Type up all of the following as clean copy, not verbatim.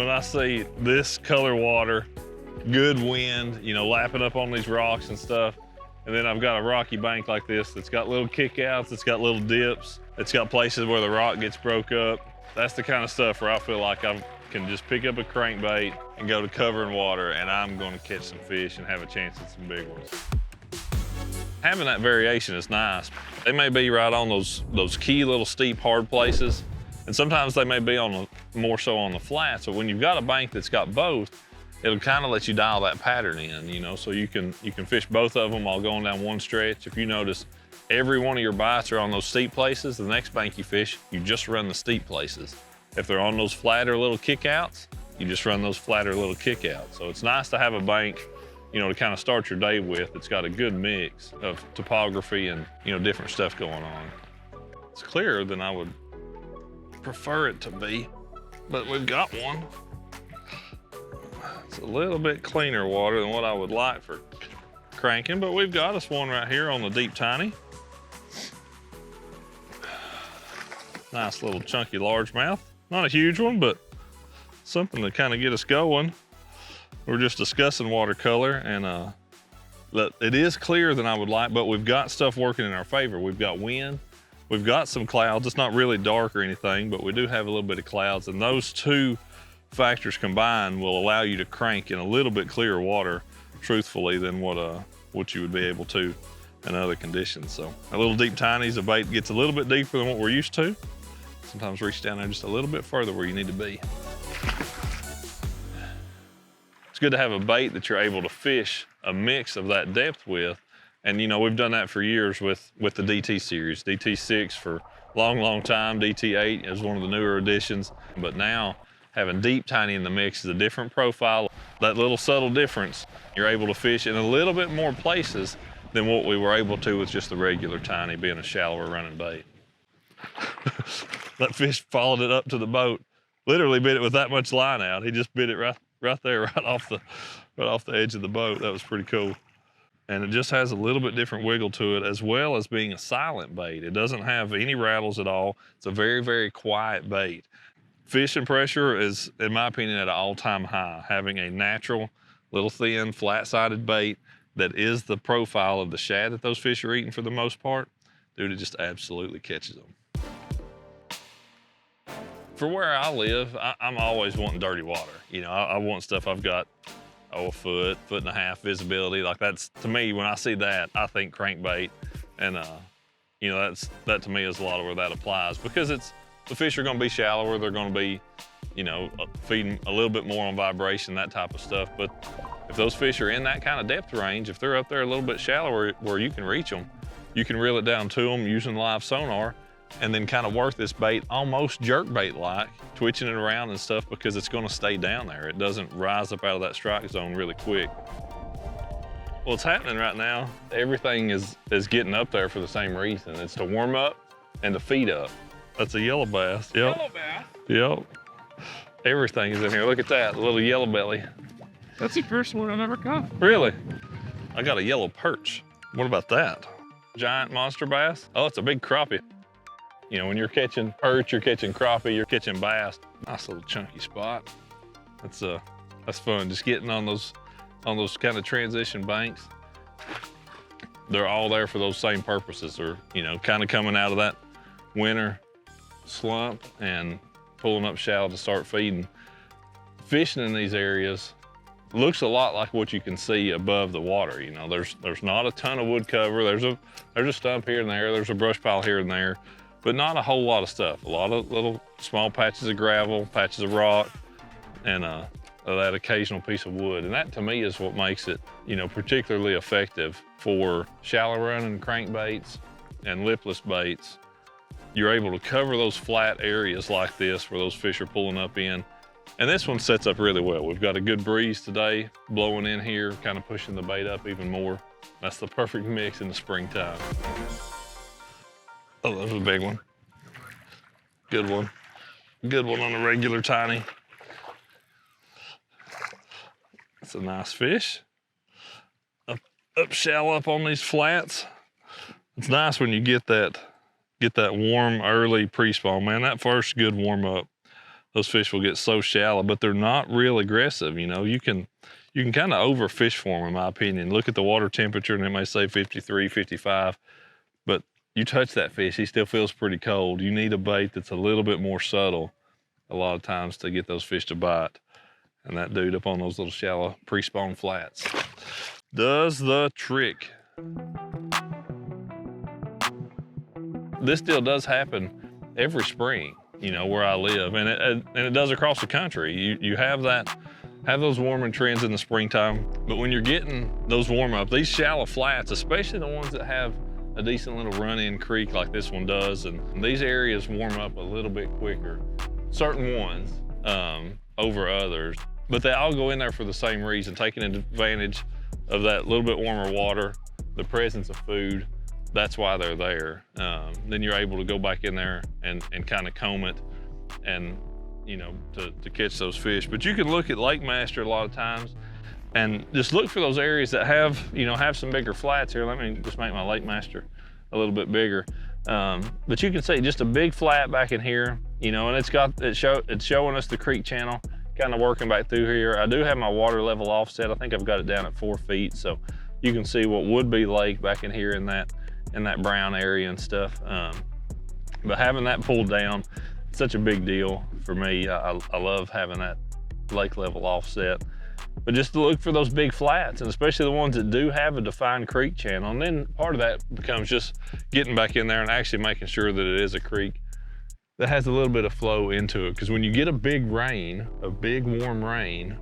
when I see this color water, good wind, you know, lapping up on these rocks and stuff, and then I've got a rocky bank like this that's got little kickouts, it's got little dips, it's got places where the rock gets broke up. That's the kind of stuff where I feel like I can just pick up a crankbait and go to covering water, and I'm going to catch some fish and have a chance at some big ones. Having that variation is nice. They may be right on those key little steep, hard places, and sometimes they may be on more so on the flats. But when you've got a bank that's got both, it'll kind of let you dial that pattern in, you know, so you can fish both of them while going down one stretch. If you notice every one of your bites are on those steep places, the next bank you fish, you just run the steep places. If they're on those flatter little kickouts, you just run those flatter little kickouts. So it's nice to have a bank, you know, to kind of start your day with. It's got a good mix of topography and, you know, different stuff going on. It's clearer than I would prefer it to be, but we've got one. It's a little bit cleaner water than what I would like for cranking, but we've got us one right here on the deep tiny. Nice little chunky largemouth. Not a huge one, but something to kind of get us going. We're just discussing watercolor, and it is clearer than I would like, but we've got stuff working in our favor. We've got wind, we've got some clouds. It's not really dark or anything, but we do have a little bit of clouds, and those two factors combined will allow you to crank in a little bit clearer water, truthfully, than what you would be able to in other conditions. So a little deep tinies, the bait gets a little bit deeper than what we're used to. Sometimes reach down there just a little bit further where you need to be. It's good to have a bait that you're able to fish a mix of that depth with. And you know, we've done that for years with the DT series. DT6 for a long, long time. DT8 is one of the newer additions. But now having deep tiny in the mix is a different profile. That little subtle difference, you're able to fish in a little bit more places than what we were able to with just the regular tiny, being a shallower running bait. That fish followed it up to the boat. Literally bit it with that much line out. He just bit it right there, right off the edge of the boat. That was pretty cool. And it just has a little bit different wiggle to it, as well as being a silent bait. It doesn't have any rattles at all. It's a very, very quiet bait. Fishing pressure is, in my opinion, at an all-time high. Having a natural, little thin, flat-sided bait that is the profile of the shad that those fish are eating for the most part, dude, it just absolutely catches them. For where I live, I'm always wanting dirty water. You know, I want stuff I've got, a foot and a half visibility. Like, that's, to me, when I see that, I think crankbait. And, you know, that to me is a lot of where that applies, because the fish are gonna be shallower. They're gonna be, you know, feeding a little bit more on vibration, that type of stuff. But if those fish are in that kind of depth range, if they're up there a little bit shallower where you can reach them, you can reel it down to them using live sonar, and then kind of work this bait almost jerk bait like, twitching it around and stuff, because it's going to stay down there. It doesn't rise up out of that strike zone really quick. What's happening right now, everything is getting up there for the same reason. It's to warm up and to feed up. That's a yellow bass. Yep. Yellow bass? Yep. Everything is in here. Look at that, the little yellow belly. That's the first one I've ever caught. Really? I got a yellow perch. What about that? Giant monster bass? Oh, it's a big crappie. You know, when you're catching perch, you're catching crappie, you're catching bass. Nice little chunky spot. That's fun, just getting on those kind of transition banks. They're all there for those same purposes. They're, you know, kind of coming out of that winter slump and pulling up shallow to start feeding. Fishing in these areas looks a lot like what you can see above the water. You know, there's not a ton of wood cover. There's a stump here and there. There's a brush pile here and there, but not a whole lot of stuff. A lot of little small patches of gravel, patches of rock, and that occasional piece of wood. And that, to me, is what makes it, you know, particularly effective for shallow running crankbaits and lipless baits. You're able to cover those flat areas like this where those fish are pulling up in. And this one sets up really well. We've got a good breeze today blowing in here, kind of pushing the bait up even more. That's the perfect mix in the springtime. Oh, that was a big one. Good one. Good one on a regular tiny. That's a nice fish. Up shallow up on these flats. It's nice when you get that warm early pre-spawn, man. That first good warm up those fish will get so shallow, but they're not real aggressive. You know, you can kind of overfish for them, in my opinion. Look at the water temperature and it may say 53, 55, but you touch that fish, he still feels pretty cold. You need a bait that's a little bit more subtle a lot of times to get those fish to bite. And that dude up on those little shallow pre-spawn flats does the trick. This deal does happen every spring, you know, where I live, and it does across the country. You have those warming trends in the springtime, but when you're getting those warm up, these shallow flats, especially the ones that have a decent little run-in creek like this one does, and these areas warm up a little bit quicker, certain ones over others, but they all go in there for the same reason, taking advantage of that little bit warmer water, the presence of food. That's why they're there. Then you're able to go back in there and kind of comb it and, you know, to catch those fish. But you can look at Lake Master a lot of times and just look for those areas that have, you know, have some bigger flats here. Let me just make my Lake Master a little bit bigger. But you can see just a big flat back in here, you know, and it's showing us the creek channel, kind of working back through here. I do have my water level offset. I think I've got it down at 4 feet, so you can see what would be lake back in here in that brown area and stuff. But having that pulled down, it's such a big deal for me. I love having that lake level offset. But just to look for those big flats, and especially the ones that do have a defined creek channel. And then part of that becomes just getting back in there and actually making sure that it is a creek that has a little bit of flow into it. Because when you get a big rain, a big warm rain,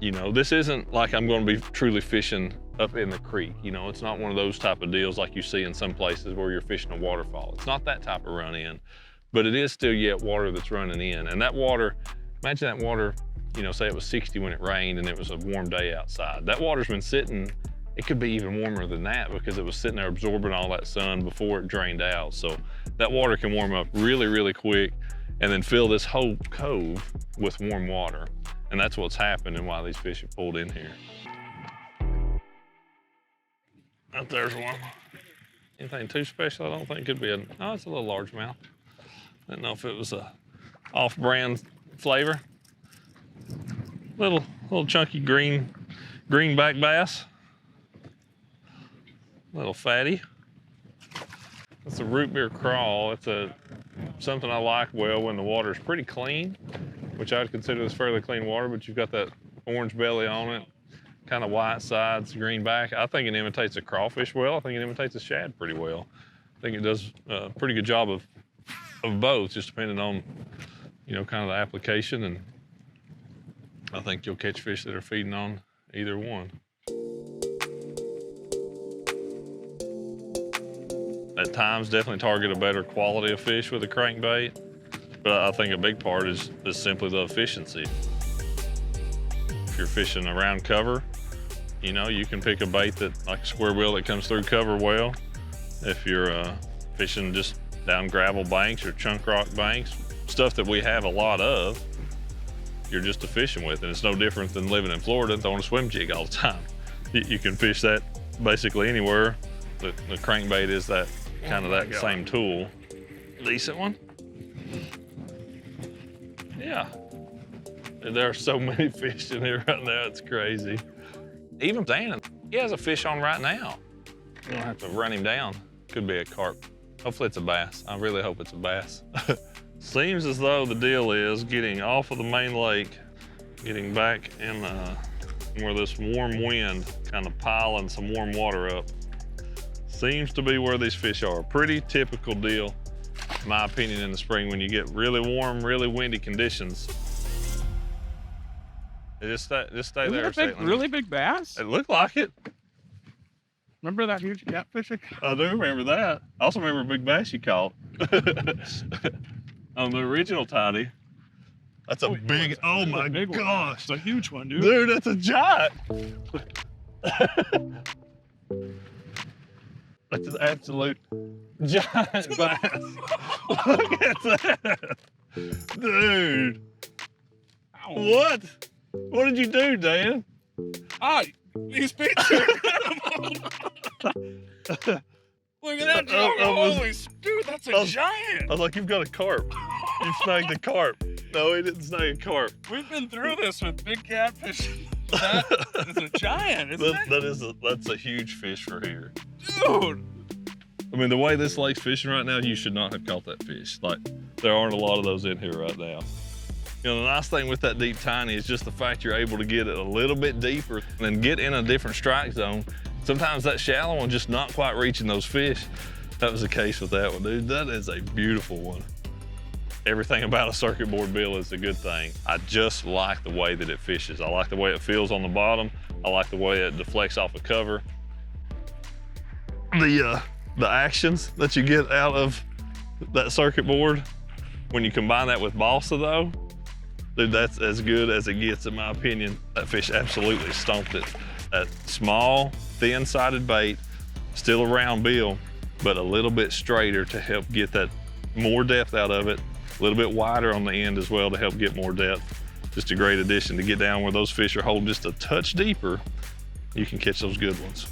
you know, this isn't like I'm going to be truly fishing up in the creek. You know, it's not one of those type of deals like you see in some places where you're fishing a waterfall. It's not that type of run in, but it is still yet water that's running in. And that water, imagine that water, you know, say it was 60 when it rained and it was a warm day outside. That water's been sitting, it could be even warmer than that because it was sitting there absorbing all that sun before it drained out. So that water can warm up really, really quick and then fill this whole cove with warm water. And that's what's happening while these fish are pulled in here. Up there's one. Anything too special? I don't think it could be oh, it's a little largemouth. I didn't know if it was a off-brand flavor. Little chunky greenback bass. Little fatty. It's a root beer crawl. It's something I like well when the water's pretty clean, which I would consider this fairly clean water, but you've got that orange belly on it, kind of white sides, green back. I think it imitates a crawfish well. I think it imitates a shad pretty well. I think it does a pretty good job of both, just depending on, you know, kind of the application. And I think you'll catch fish that are feeding on either one. At times, definitely target a better quality of fish with a crankbait, but I think a big part is simply the efficiency. If you're fishing around cover, you know, you can pick a bait that, like a square bill that comes through cover well. If you're fishing just down gravel banks or chunk rock banks, stuff that we have a lot of, you're just fishing with, and it's no different than living in Florida and throwing a swim jig all the time. You can fish that basically anywhere. The crankbait is that kind of that same tool. Decent one. Yeah. There are so many fish in here right now, it's crazy. Even Dan, he has a fish on right now. You don't have to run him down. Could be a carp. Hopefully it's a bass. I really hope it's a bass. Seems as though the deal is getting off of the main lake, getting back in where this warm wind kind of piling some warm water up. Seems to be where these fish are. Pretty typical deal, in my opinion, in the spring when you get really warm, really windy conditions. Just stay there a second. Really big bass? It looked like it. Remember that huge catfish? I do remember that. I also remember a big bass you caught. On the original Tiny. That's a big, oh my gosh. It's a huge one, dude. Dude, that's a giant. That's an absolute giant bass. Look at that. Dude. Ow. What? What did you do, Dan? These pictures. Look at that. Holy dude, that's a giant. I was like, you've got a carp. You snagged a carp. No, he didn't snag a carp. We've been through this with big catfish. That is a giant, isn't it? That's a huge fish for here. Dude. I mean, the way this lake's fishing right now, you should not have caught that fish. Like, there aren't a lot of those in here right now. You know, the nice thing with that deep tiny is just the fact you're able to get it a little bit deeper and get in a different strike zone. Sometimes that shallow one just not quite reaching those fish. That was the case with that one, dude. That is a beautiful one. Everything about a circuit board bill is a good thing. I just like the way that it fishes. I like the way it feels on the bottom. I like the way it deflects off the cover. The actions that you get out of that circuit board, when you combine that with balsa though, dude, that's as good as it gets in my opinion. That fish absolutely stomped it. That small, thin-sided bait, still a round bill, but a little bit straighter to help get that more depth out of it. A little bit wider on the end as well to help get more depth. Just a great addition to get down where those fish are holding just a touch deeper. You can catch those good ones.